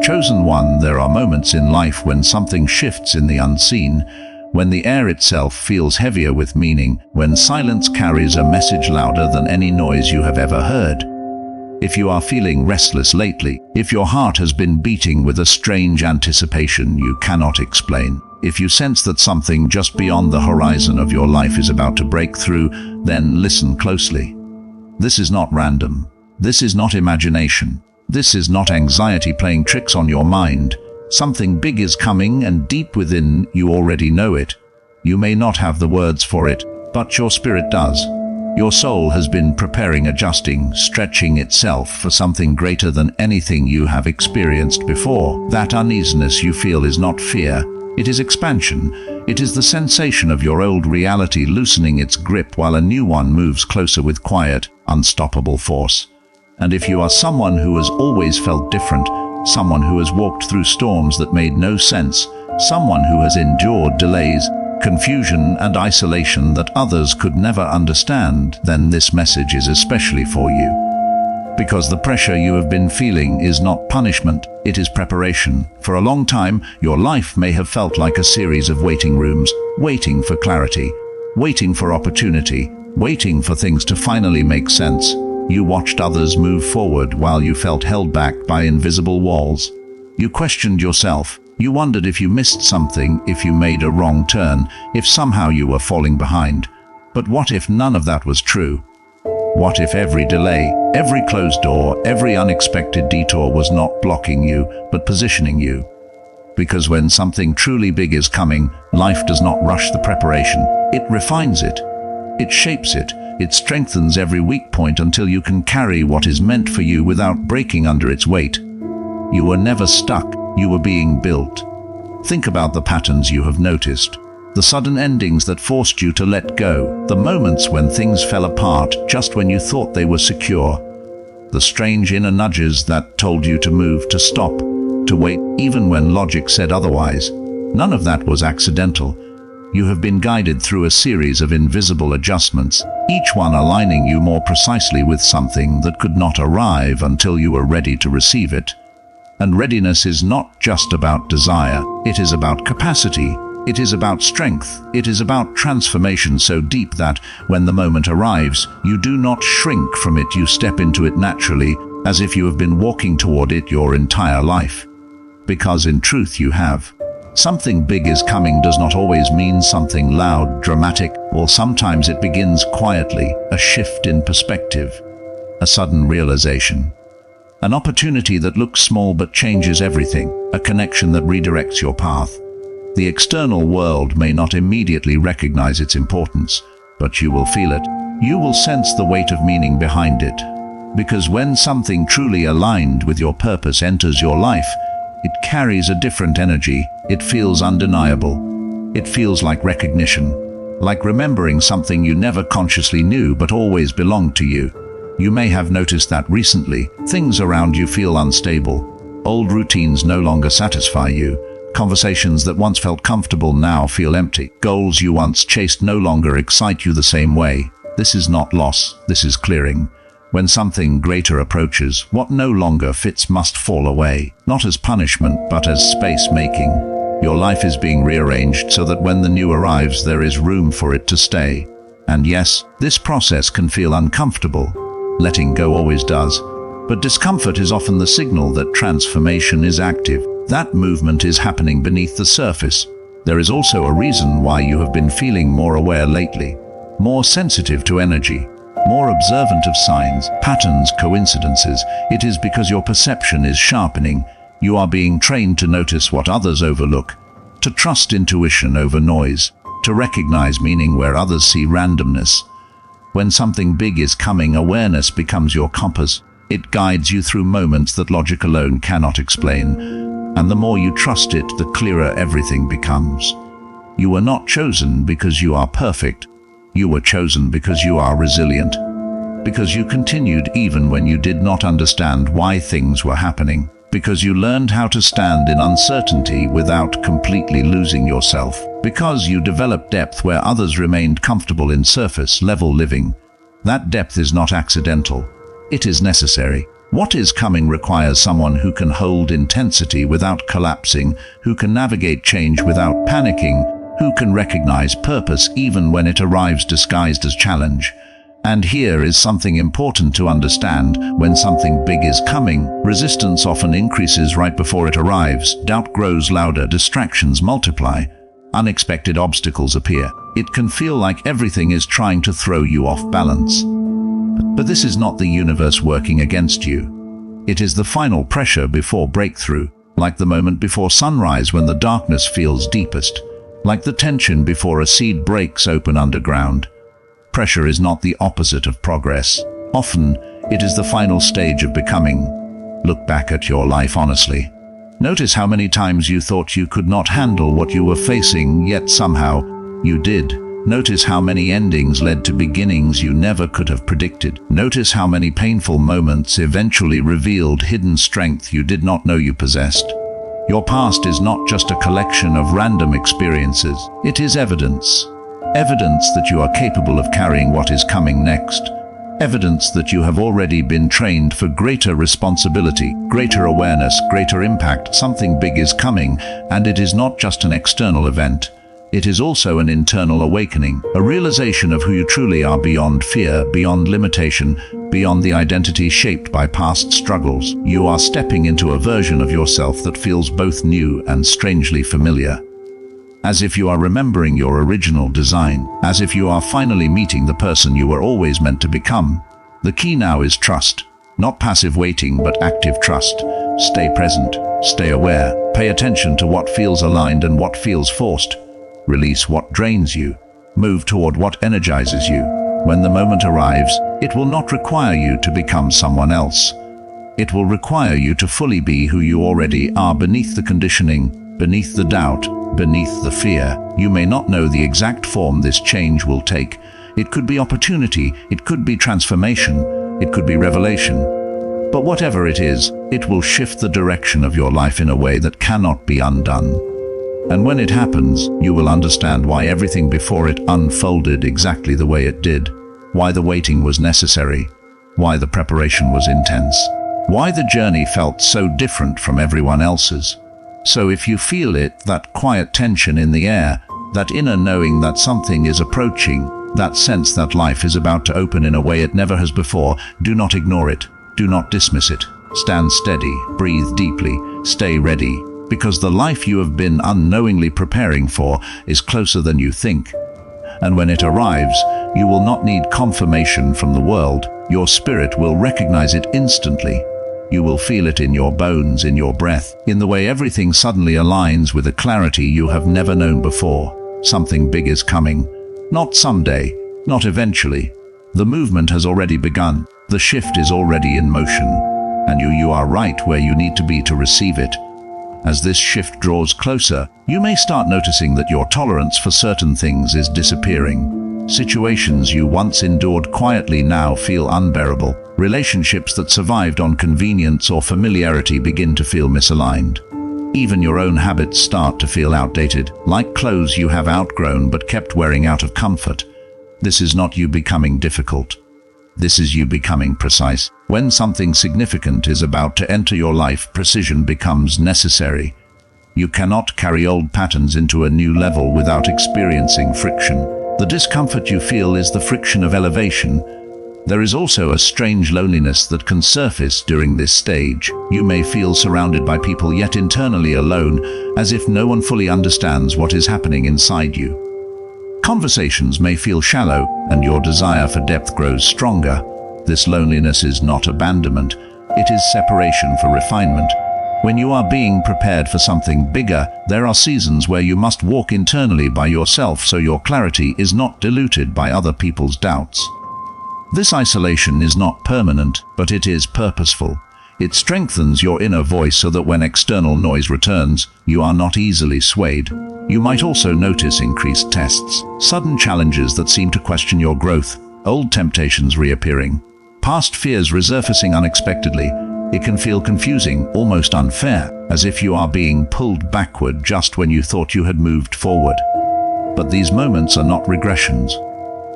Chosen one, there are moments in life when something shifts in the unseen, when the air itself feels heavier with meaning, when silence carries a message louder than any noise you have ever heard. If you are feeling restless lately, if your heart has been beating with a strange anticipation you cannot explain, if you sense that something just beyond the horizon of your life is about to break through, then listen closely. This is not random. This is not imagination. This is not anxiety playing tricks on your mind. Something big is coming, and deep within you already know it. You may not have the words for it, but your spirit does. Your soul has been preparing, adjusting, stretching itself for something greater than anything you have experienced before. That uneasiness you feel is not fear. It is expansion. It is the sensation of your old reality loosening its grip while a new one moves closer with quiet, unstoppable force. And if you are someone who has always felt different, someone who has walked through storms that made no sense, someone who has endured delays, confusion and isolation that others could never understand, then this message is especially for you. Because the pressure you have been feeling is not punishment, it is preparation. For a long time, your life may have felt like a series of waiting rooms, waiting for clarity, waiting for opportunity, waiting for things to finally make sense. You watched others move forward while you felt held back by invisible walls. You questioned yourself. You wondered if you missed something, if you made a wrong turn, if somehow you were falling behind. But what if none of that was true? What if every delay, every closed door, every unexpected detour was not blocking you, but positioning you? Because when something truly big is coming, life does not rush the preparation. It refines it. It shapes it. It strengthens every weak point until you can carry what is meant for you without breaking under its weight. You were never stuck. You were being built. Think about the patterns you have noticed. The sudden endings that forced you to let go, the moments when things fell apart just when you thought they were secure, the strange inner nudges that told you to move, to stop, to wait, even when logic said otherwise. None of that was accidental. You have been guided through a series of invisible adjustments, each one aligning you more precisely with something that could not arrive until you were ready to receive it. And readiness is not just about desire, it is about capacity. It is about strength. It is about transformation so deep that, when the moment arrives, you do not shrink from it, you step into it naturally, as if you have been walking toward it your entire life. Because in truth you have. Something big is coming does not always mean something loud, dramatic, or sometimes it begins quietly, a shift in perspective, a sudden realization. An opportunity that looks small but changes everything, a connection that redirects your path. The external world may not immediately recognize its importance, but you will feel it. You will sense the weight of meaning behind it. Because when something truly aligned with your purpose enters your life, it carries a different energy. It feels undeniable. It feels like recognition, like remembering something you never consciously knew but always belonged to you. You may have noticed that recently. Things around you feel unstable. Old routines no longer satisfy you. Conversations that once felt comfortable now feel empty. Goals you once chased no longer excite you the same way. This is not loss, this is clearing. When something greater approaches, what no longer fits must fall away, not as punishment but as space-making. Your life is being rearranged so that when the new arrives there is room for it to stay. And yes, this process can feel uncomfortable. Letting go always does. But discomfort is often the signal that transformation is active. That movement is happening beneath the surface. There is also a reason why you have been feeling more aware lately, more sensitive to energy, more observant of signs, patterns, coincidences. It is because your perception is sharpening. You are being trained to notice what others overlook, to trust intuition over noise, to recognize meaning where others see randomness. When something big is coming, awareness becomes your compass. It guides you through moments that logic alone cannot explain. And the more you trust it, the clearer everything becomes. You were not chosen because you are perfect. You were chosen because you are resilient. Because you continued even when you did not understand why things were happening. Because you learned how to stand in uncertainty without completely losing yourself. Because you developed depth where others remained comfortable in surface-level living. That depth is not accidental. It is necessary. What is coming requires someone who can hold intensity without collapsing, who can navigate change without panicking, who can recognize purpose even when it arrives disguised as challenge. And here is something important to understand. When something big is coming, resistance often increases right before it arrives. Doubt grows louder, distractions multiply, unexpected obstacles appear. It can feel like everything is trying to throw you off balance. But this is not the universe working against you. It is the final pressure before breakthrough, like the moment before sunrise when the darkness feels deepest, like the tension before a seed breaks open underground. Pressure is not the opposite of progress. Often, it is the final stage of becoming. Look back at your life honestly. Notice how many times you thought you could not handle what you were facing, yet somehow you did. Notice how many endings led to beginnings you never could have predicted. Notice how many painful moments eventually revealed hidden strength you did not know you possessed. Your past is not just a collection of random experiences. It is evidence. Evidence that you are capable of carrying what is coming next. Evidence that you have already been trained for greater responsibility, greater awareness, greater impact. Something big is coming, and it is not just an external event. It is also an internal awakening, a realization of who you truly are beyond fear, beyond limitation, beyond the identity shaped by past struggles. You are stepping into a version of yourself that feels both new and strangely familiar. As if you are remembering your original design, as if you are finally meeting the person you were always meant to become. The key now is trust. Not passive waiting, but active trust. Stay present, stay aware, pay attention to what feels aligned and what feels forced. Release what drains you. Move toward what energizes you. When the moment arrives, it will not require you to become someone else. It will require you to fully be who you already are, beneath the conditioning, beneath the doubt, beneath the fear. You may not know the exact form this change will take. It could be opportunity, it could be transformation, it could be revelation. But whatever it is, it will shift the direction of your life in a way that cannot be undone. And when it happens, you will understand why everything before it unfolded exactly the way it did, why the waiting was necessary, why the preparation was intense, why the journey felt so different from everyone else's. So if you feel it, that quiet tension in the air, that inner knowing that something is approaching, that sense that life is about to open in a way it never has before, do not ignore it, do not dismiss it. Stand steady, breathe deeply, stay ready, because the life you have been unknowingly preparing for is closer than you think. And when it arrives, you will not need confirmation from the world. Your spirit will recognize it instantly. You will feel it in your bones, in your breath, in the way everything suddenly aligns with a clarity you have never known before. Something big is coming. Not someday, not eventually. The movement has already begun. The shift is already in motion. And you are right where you need to be to receive it. As this shift draws closer, you may start noticing that your tolerance for certain things is disappearing. Situations you once endured quietly now feel unbearable. Relationships that survived on convenience or familiarity begin to feel misaligned. Even your own habits start to feel outdated, like clothes you have outgrown but kept wearing out of comfort. This is not you becoming difficult. This is you becoming precise. When something significant is about to enter your life, precision becomes necessary. You cannot carry old patterns into a new level without experiencing friction. The discomfort you feel is the friction of elevation. There is also a strange loneliness that can surface during this stage. You may feel surrounded by people yet internally alone, as if no one fully understands what is happening inside you. Conversations may feel shallow, and your desire for depth grows stronger. This loneliness is not abandonment, it is separation for refinement. When you are being prepared for something bigger, there are seasons where you must walk internally by yourself so your clarity is not diluted by other people's doubts. This isolation is not permanent, but it is purposeful. It strengthens your inner voice so that when external noise returns, you are not easily swayed. You might also notice increased tests, sudden challenges that seem to question your growth, old temptations reappearing, past fears resurfacing unexpectedly. It can feel confusing, almost unfair, as if you are being pulled backward just when you thought you had moved forward. But these moments are not regressions.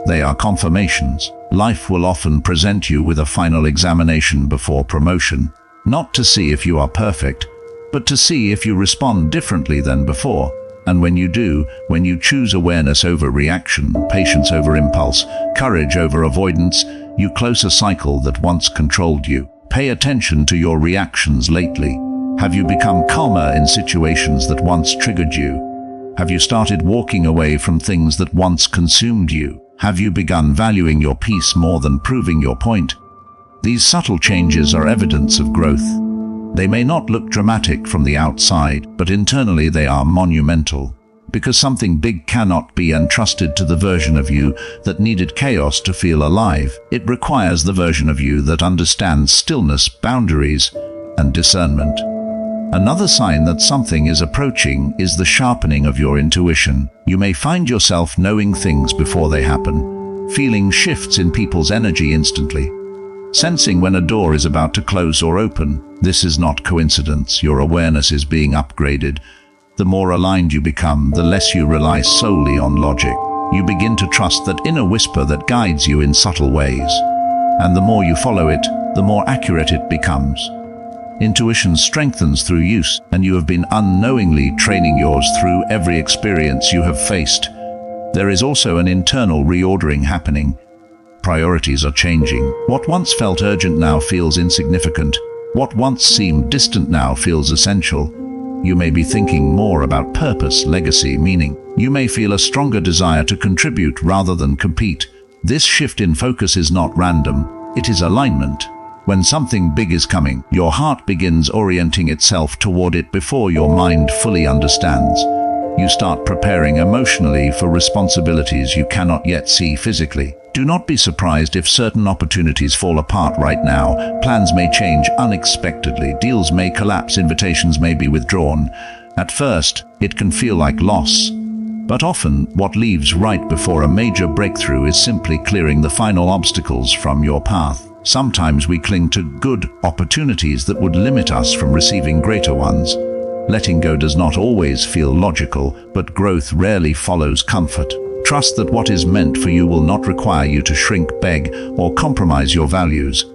They are confirmations. Life will often present you with a final examination before promotion, not to see if you are perfect, but to see if you respond differently than before. And when you do, when you choose awareness over reaction, patience over impulse, courage over avoidance, you close a cycle that once controlled you. Pay attention to your reactions lately. Have you become calmer in situations that once triggered you? Have you started walking away from things that once consumed you? Have you begun valuing your peace more than proving your point? These subtle changes are evidence of growth. They may not look dramatic from the outside, but internally they are monumental. Because something big cannot be entrusted to the version of you that needed chaos to feel alive. It requires the version of you that understands stillness, boundaries, and discernment. Another sign that something is approaching is the sharpening of your intuition. You may find yourself knowing things before they happen, feeling shifts in people's energy instantly, sensing when a door is about to close or open. This is not coincidence. Your awareness is being upgraded. The more aligned you become, the less you rely solely on logic. You begin to trust that inner whisper that guides you in subtle ways. And the more you follow it, the more accurate it becomes. Intuition strengthens through use, and you have been unknowingly training yours through every experience you have faced. There is also an internal reordering happening. Priorities are changing. What once felt urgent now feels insignificant. What once seemed distant now feels essential. You may be thinking more about purpose, legacy, meaning. You may feel a stronger desire to contribute rather than compete. This shift in focus is not random. It is alignment. When something big is coming, your heart begins orienting itself toward it before your mind fully understands. You start preparing emotionally for responsibilities you cannot yet see physically. Do not be surprised if certain opportunities fall apart right now. Plans may change unexpectedly. Deals may collapse. Invitations may be withdrawn. At first, it can feel like loss. But often, what leaves right before a major breakthrough is simply clearing the final obstacles from your path. Sometimes we cling to good opportunities that would limit us from receiving greater ones. Letting go does not always feel logical, but growth rarely follows comfort. Trust that what is meant for you will not require you to shrink, beg, or compromise your values.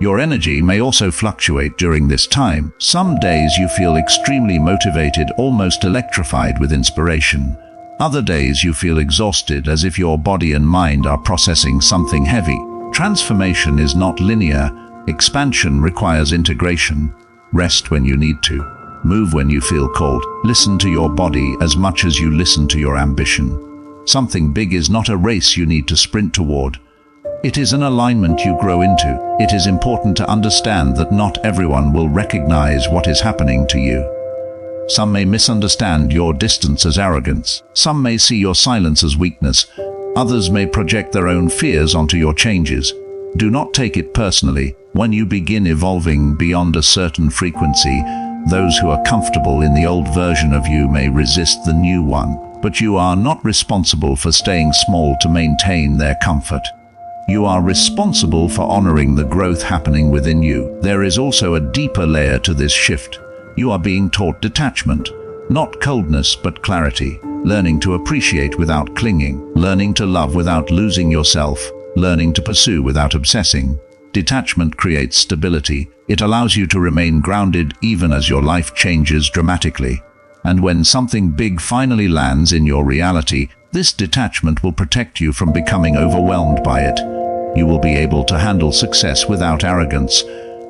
Your energy may also fluctuate during this time. Some days you feel extremely motivated, almost electrified with inspiration. Other days you feel exhausted, as if your body and mind are processing something heavy. Transformation is not linear. Expansion requires integration. Rest when you need to. Move when you feel called. Listen to your body as much as you listen to your ambition. Something big is not a race you need to sprint toward. It is an alignment you grow into. It is important to understand that not everyone will recognize what is happening to you. Some may misunderstand your distance as arrogance. Some may see your silence as weakness. Others may project their own fears onto your changes. Do not take it personally. When you begin evolving beyond a certain frequency, those who are comfortable in the old version of you may resist the new one. But you are not responsible for staying small to maintain their comfort. You are responsible for honoring the growth happening within you. There is also a deeper layer to this shift. You are being taught detachment, not coldness but clarity, learning to appreciate without clinging, learning to love without losing yourself, learning to pursue without obsessing. Detachment creates stability. It allows you to remain grounded even as your life changes dramatically. And when something big finally lands in your reality, this detachment will protect you from becoming overwhelmed by it. You will be able to handle success without arrogance,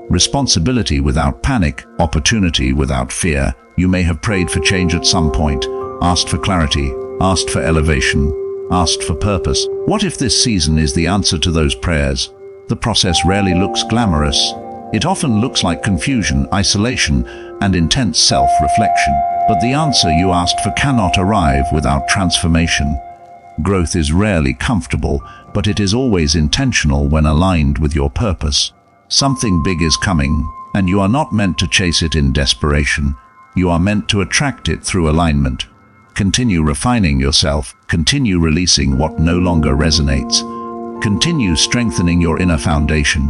responsibility without panic, opportunity without fear. You may have prayed for change at some point, asked for clarity, asked for elevation, asked for purpose. What if this season is the answer to those prayers? The process rarely looks glamorous. It often looks like confusion, isolation, and intense self-reflection. But the answer you asked for cannot arrive without transformation. Growth is rarely comfortable, but it is always intentional when aligned with your purpose. Something big is coming, and you are not meant to chase it in desperation. You are meant to attract it through alignment. Continue refining yourself. Continue releasing what no longer resonates. Continue strengthening your inner foundation.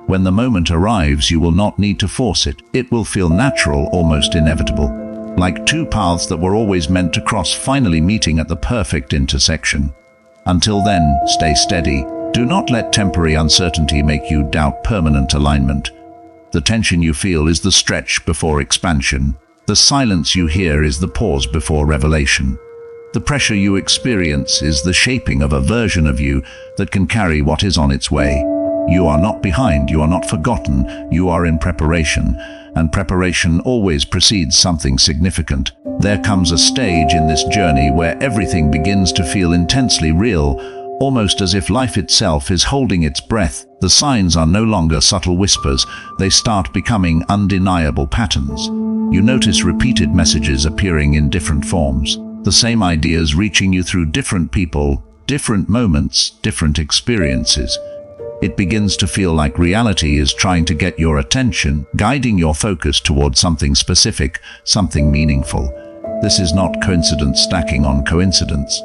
When the moment arrives, you will not need to force it. It will feel natural, almost inevitable. Like two paths that were always meant to cross finally meeting at the perfect intersection. Until then, stay steady, Do not let temporary uncertainty make you doubt permanent alignment. The tension you feel is the stretch before expansion. The silence you hear is the pause before revelation. The pressure you experience is the shaping of a version of you that can carry what is on its way. You are not behind, you are not forgotten, you are in preparation, and preparation always precedes something significant. There comes a stage in this journey where everything begins to feel intensely real, almost as if life itself is holding its breath. The signs are no longer subtle whispers, they start becoming undeniable patterns. You notice repeated messages appearing in different forms, the same ideas reaching you through different people, different moments, different experiences. It begins to feel like reality is trying to get your attention, guiding your focus towards something specific, something meaningful. This is not coincidence stacking on coincidence.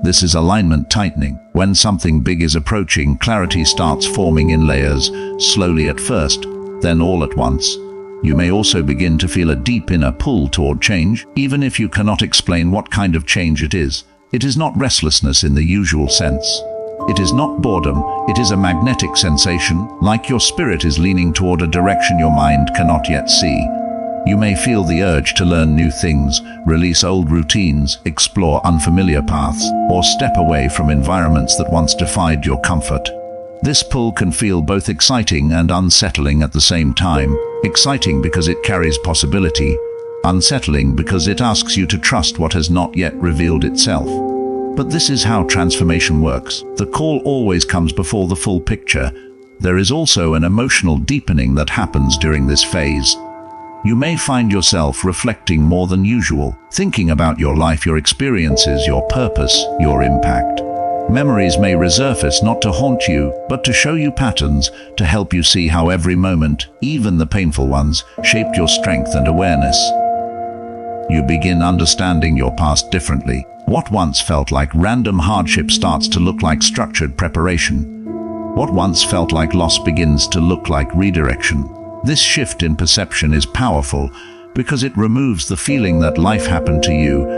This is alignment tightening. When something big is approaching, clarity starts forming in layers, slowly at first, then all at once. You may also begin to feel a deep inner pull toward change, even if you cannot explain what kind of change it is. It is not restlessness in the usual sense. It is not boredom, it is a magnetic sensation, like your spirit is leaning toward a direction your mind cannot yet see. You may feel the urge to learn new things, release old routines, explore unfamiliar paths, or step away from environments that once defied your comfort. This pull can feel both exciting and unsettling at the same time. Exciting because it carries possibility, unsettling because it asks you to trust what has not yet revealed itself. But this is how transformation works. The call always comes before the full picture. There is also an emotional deepening that happens during this phase. You may find yourself reflecting more than usual, thinking about your life, your experiences, your purpose, your impact. Memories may resurface not to haunt you, but to show you patterns, to help you see how every moment, even the painful ones, shaped your strength and awareness. You begin understanding your past differently. What once felt like random hardship starts to look like structured preparation. What once felt like loss begins to look like redirection. This shift in perception is powerful because it removes the feeling that life happened to you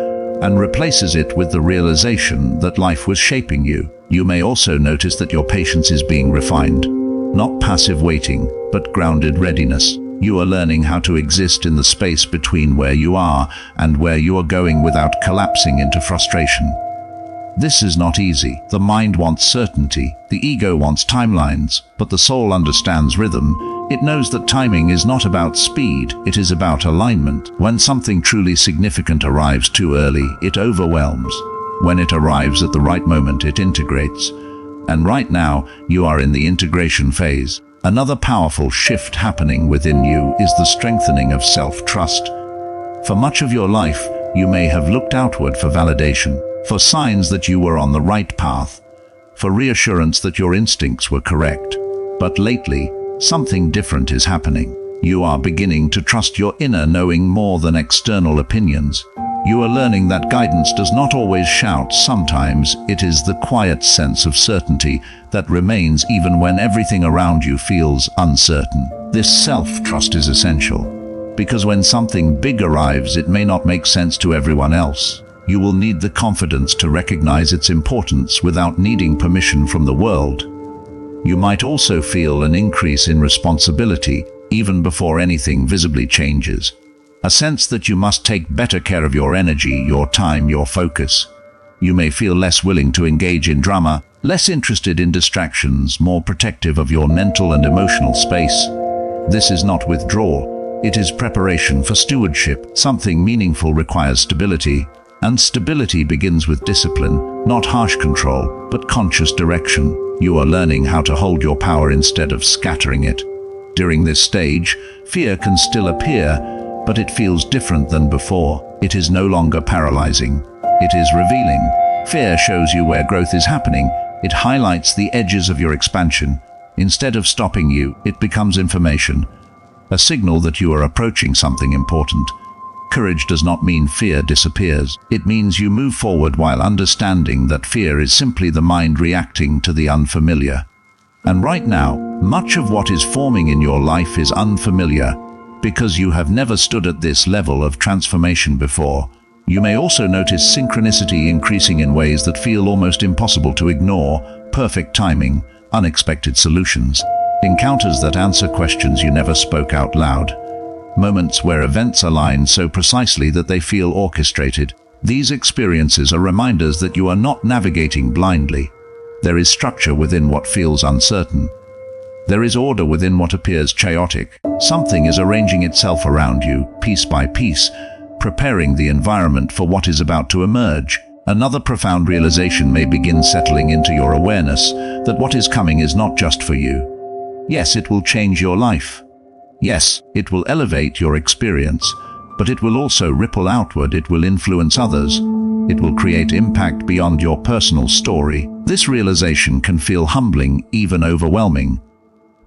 and replaces it with the realization that life was shaping you. You may also notice that your patience is being refined. Not passive waiting, but grounded readiness. You are learning how to exist in the space between where you are and where you are going without collapsing into frustration. This is not easy. The mind wants certainty, the ego wants timelines, but the soul understands rhythm. It knows that timing is not about speed, it is about alignment. When something truly significant arrives too early, it overwhelms. When it arrives at the right moment, it integrates. And right now, you are in the integration phase. Another powerful shift happening within you is the strengthening of self-trust. For much of your life, you may have looked outward for validation, for signs that you were on the right path, for reassurance that your instincts were correct. But lately, something different is happening. You are beginning to trust your inner knowing more than external opinions. You are learning that guidance does not always shout. Sometimes it is the quiet sense of certainty that remains even when everything around you feels uncertain. This self-trust is essential, because when something big arrives, it may not make sense to everyone else. You will need the confidence to recognize its importance without needing permission from the world. You might also feel an increase in responsibility, even before anything visibly changes. A sense that you must take better care of your energy, your time, your focus. You may feel less willing to engage in drama, less interested in distractions, more protective of your mental and emotional space. This is not withdrawal, it is preparation for stewardship. Something meaningful requires stability, and stability begins with discipline, not harsh control, but conscious direction. You are learning how to hold your power instead of scattering it. During this stage, fear can still appear, but it feels different than before. It is no longer paralyzing. It is revealing. Fear shows you where growth is happening. It highlights the edges of your expansion. Instead of stopping you, it becomes information, a signal that you are approaching something important. Courage does not mean fear disappears. It means you move forward while understanding that fear is simply the mind reacting to the unfamiliar. And right now, much of what is forming in your life is unfamiliar, because you have never stood at this level of transformation before. You may also notice synchronicity increasing in ways that feel almost impossible to ignore: perfect timing, unexpected solutions, encounters that answer questions you never spoke out loud, moments where events align so precisely that they feel orchestrated. These experiences are reminders that you are not navigating blindly. There is structure within what feels uncertain. There is order within what appears chaotic. Something is arranging itself around you, piece by piece, preparing the environment for what is about to emerge. Another profound realization may begin settling into your awareness that what is coming is not just for you. Yes, it will change your life. Yes, it will elevate your experience, but it will also ripple outward. It will influence others. It will create impact beyond your personal story. This realization can feel humbling, even overwhelming,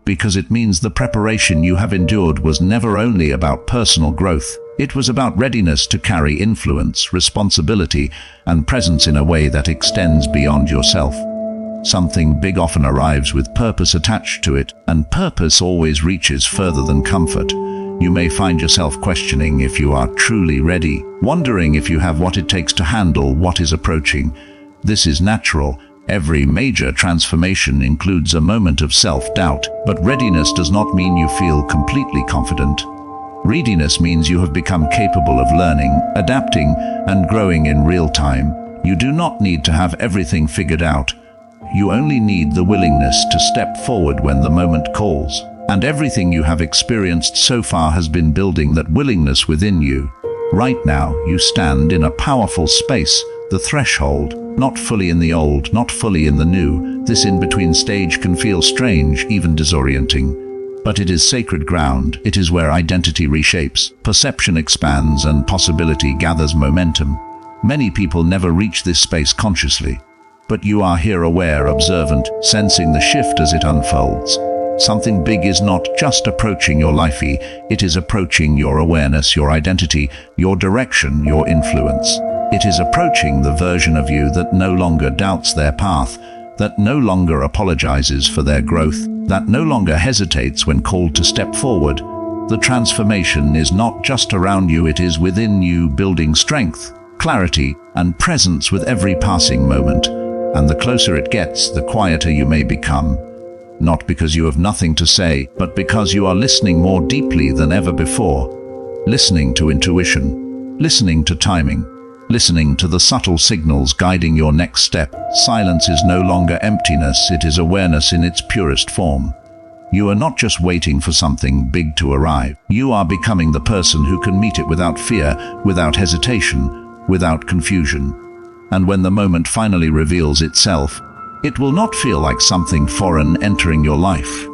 because it means the preparation you have endured was never only about personal growth. It was about readiness to carry influence, responsibility, and presence in a way that extends beyond yourself. Something big often arrives with purpose attached to it, and purpose always reaches further than comfort. You may find yourself questioning if you are truly ready, wondering if you have what it takes to handle what is approaching. This is natural. Every major transformation includes a moment of self-doubt, but readiness does not mean you feel completely confident. Readiness means you have become capable of learning, adapting, and growing in real time. You do not need to have everything figured out. You only need the willingness to step forward when the moment calls. And everything you have experienced so far has been building that willingness within you. Right now, you stand in a powerful space, the threshold, not fully in the old, not fully in the new. This in-between stage can feel strange, even disorienting. But it is sacred ground. It is where identity reshapes, perception expands, and possibility gathers momentum. Many people never reach this space consciously. But you are here, aware, observant, sensing the shift as it unfolds. Something big is not just approaching your life, it is approaching your awareness, your identity, your direction, your influence. It is approaching the version of you that no longer doubts their path, that no longer apologizes for their growth, that no longer hesitates when called to step forward. The transformation is not just around you, it is within you, building strength, clarity, and presence with every passing moment. And the closer it gets, the quieter you may become. Not because you have nothing to say, but because you are listening more deeply than ever before. Listening to intuition, listening to timing, listening to the subtle signals guiding your next step. Silence is no longer emptiness, it is awareness in its purest form. You are not just waiting for something big to arrive. You are becoming the person who can meet it without fear, without hesitation, without confusion. And when the moment finally reveals itself, it will not feel like something foreign entering your life.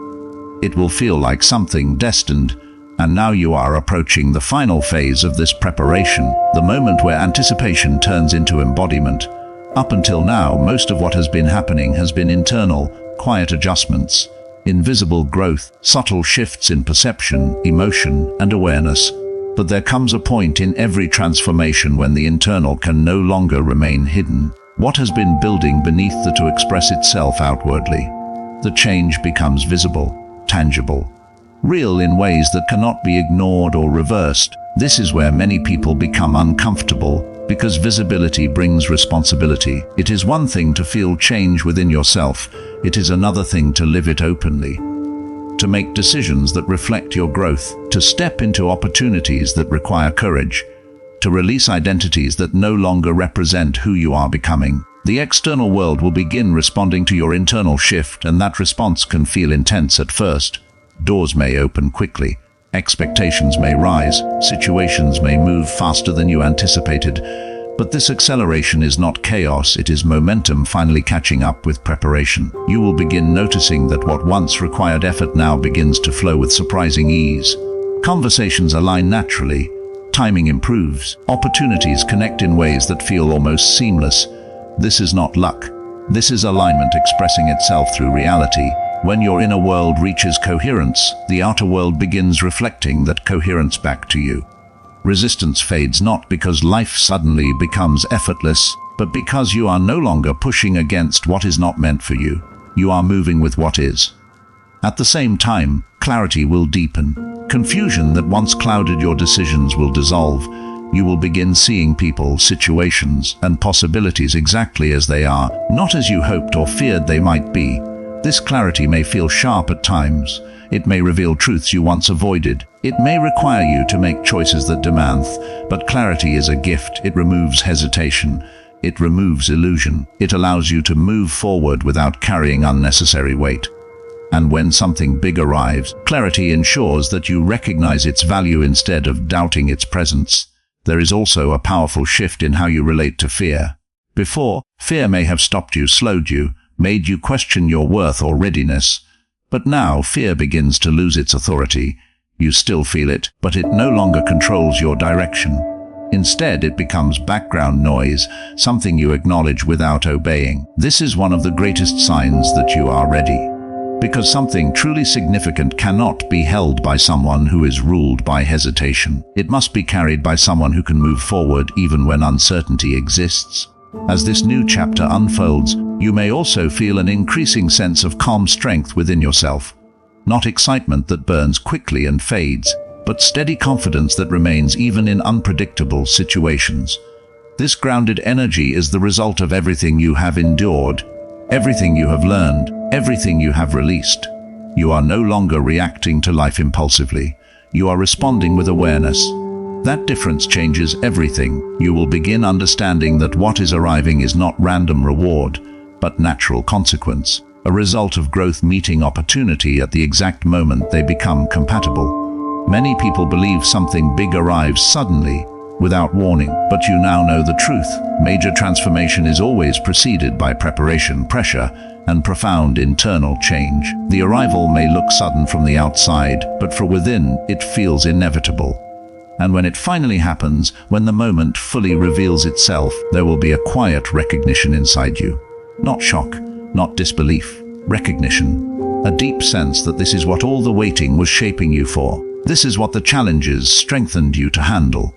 It will feel like something destined. And now you are approaching the final phase of this preparation, the moment where anticipation turns into embodiment. Up until now, most of what has been happening has been internal, quiet adjustments, invisible growth, subtle shifts in perception, emotion, and awareness. But there comes a point in every transformation when the internal can no longer remain hidden. What has been building beneath to express itself outwardly. The change becomes visible, tangible, real in ways that cannot be ignored or reversed. This is where many people become uncomfortable, because visibility brings responsibility. It is one thing to feel change within yourself, it is another thing to live it openly. To make decisions that reflect your growth, to step into opportunities that require courage, to release identities that no longer represent who you are becoming. The external world will begin responding to your internal shift, and that response can feel intense at first. Doors may open quickly, expectations may rise, situations may move faster than you anticipated. But this acceleration is not chaos, it is momentum finally catching up with preparation. You will begin noticing that what once required effort now begins to flow with surprising ease. Conversations align naturally. Timing improves. Opportunities connect in ways that feel almost seamless. This is not luck. This is alignment expressing itself through reality. When your inner world reaches coherence, the outer world begins reflecting that coherence back to you. Resistance fades not because life suddenly becomes effortless, but because you are no longer pushing against what is not meant for you. You are moving with what is. At the same time, clarity will deepen. Confusion that once clouded your decisions will dissolve. You will begin seeing people, situations, and possibilities exactly as they are, not as you hoped or feared they might be. This clarity may feel sharp at times. It may reveal truths you once avoided. It may require you to make choices that demand, but clarity is a gift. It removes hesitation. It removes illusion. It allows you to move forward without carrying unnecessary weight. And when something big arrives, clarity ensures that you recognize its value instead of doubting its presence. There is also a powerful shift in how you relate to fear. Before, fear may have stopped you, slowed you, made you question your worth or readiness. But now fear begins to lose its authority. You still feel it, but it no longer controls your direction. Instead, it becomes background noise, something you acknowledge without obeying. This is one of the greatest signs that you are ready. Because something truly significant cannot be held by someone who is ruled by hesitation. It must be carried by someone who can move forward even when uncertainty exists. As this new chapter unfolds, you may also feel an increasing sense of calm strength within yourself. Not excitement that burns quickly and fades, but steady confidence that remains even in unpredictable situations. This grounded energy is the result of everything you have endured, everything you have learned, everything you have released. You are no longer reacting to life impulsively. You are responding with awareness. That difference changes everything. You will begin understanding that what is arriving is not random reward, but natural consequence, a result of growth meeting opportunity at the exact moment they become compatible. Many people believe something big arrives suddenly, without warning, but you now know the truth. Major transformation is always preceded by preparation, pressure, and profound internal change. The arrival may look sudden from the outside, but from within it feels inevitable. And when it finally happens, when the moment fully reveals itself, there will be a quiet recognition inside you. Not shock, not disbelief, recognition. A deep sense that this is what all the waiting was shaping you for. This is what the challenges strengthened you to handle.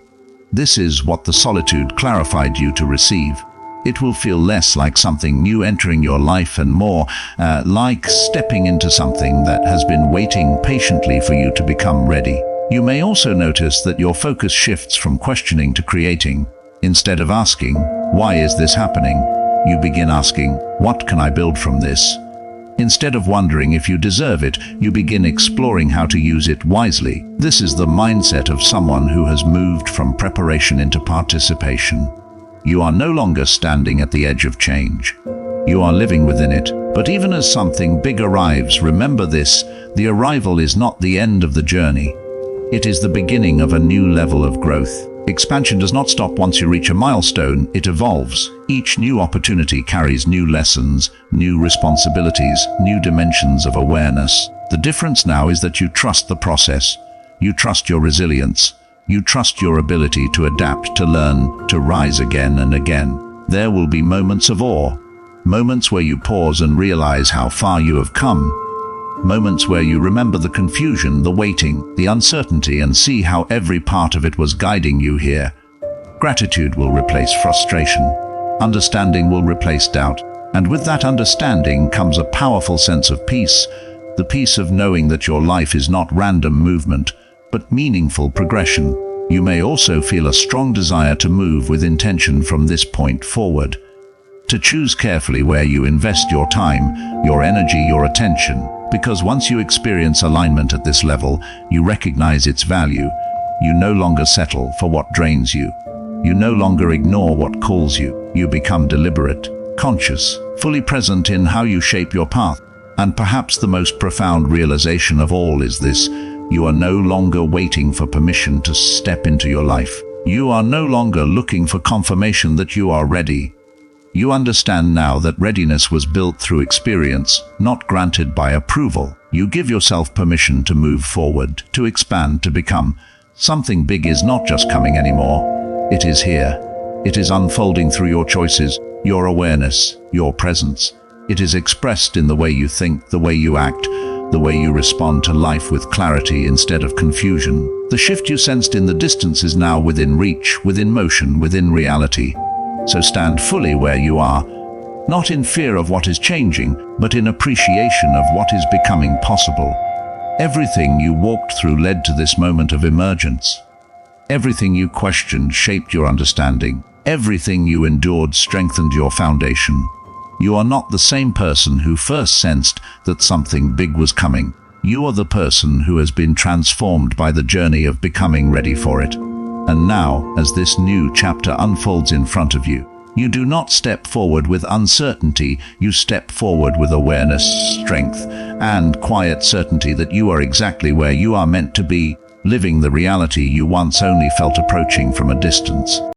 This is what the solitude clarified you to receive. It will feel less like something new entering your life and more like stepping into something that has been waiting patiently for you to become ready. You may also notice that your focus shifts from questioning to creating. Instead of asking, "Why is this happening?" you begin asking, "What can I build from this?" Instead of wondering if you deserve it, you begin exploring how to use it wisely. This is the mindset of someone who has moved from preparation into participation. You are no longer standing at the edge of change. You are living within it. But even as something big arrives, remember this: the arrival is not the end of the journey. It is the beginning of a new level of growth. Expansion does not stop once you reach a milestone, it evolves. Each new opportunity carries new lessons, new responsibilities, new dimensions of awareness. The difference now is that you trust the process. You trust your resilience. You trust your ability to adapt, to learn, to rise again and again. There will be moments of awe, moments where you pause and realize how far you have come. Moments where you remember the confusion, the waiting, the uncertainty, and see how every part of it was guiding you here. Gratitude will replace frustration. Understanding will replace doubt. And with that understanding comes a powerful sense of peace, the peace of knowing that your life is not random movement, but meaningful progression. You may also feel a strong desire to move with intention from this point forward. To choose carefully where you invest your time, your energy, your attention. Because once you experience alignment at this level, you recognize its value. You no longer settle for what drains you. You no longer ignore what calls you. You become deliberate, conscious, fully present in how you shape your path. And perhaps the most profound realization of all is this: you are no longer waiting for permission to step into your life. You are no longer looking for confirmation that you are ready. You understand now that readiness was built through experience, not granted by approval. You give yourself permission to move forward, to expand, to become. Something big is not just coming anymore. It is here. It is unfolding through your choices, your awareness, your presence. It is expressed in the way you think, the way you act, the way you respond to life with clarity instead of confusion. The shift you sensed in the distance is now within reach, within motion, within reality. So stand fully where you are, not in fear of what is changing, but in appreciation of what is becoming possible. Everything you walked through led to this moment of emergence. Everything you questioned shaped your understanding. Everything you endured strengthened your foundation. You are not the same person who first sensed that something big was coming. You are the person who has been transformed by the journey of becoming ready for it. And now, as this new chapter unfolds in front of you, you do not step forward with uncertainty, you step forward with awareness, strength, and quiet certainty that you are exactly where you are meant to be, living the reality you once only felt approaching from a distance.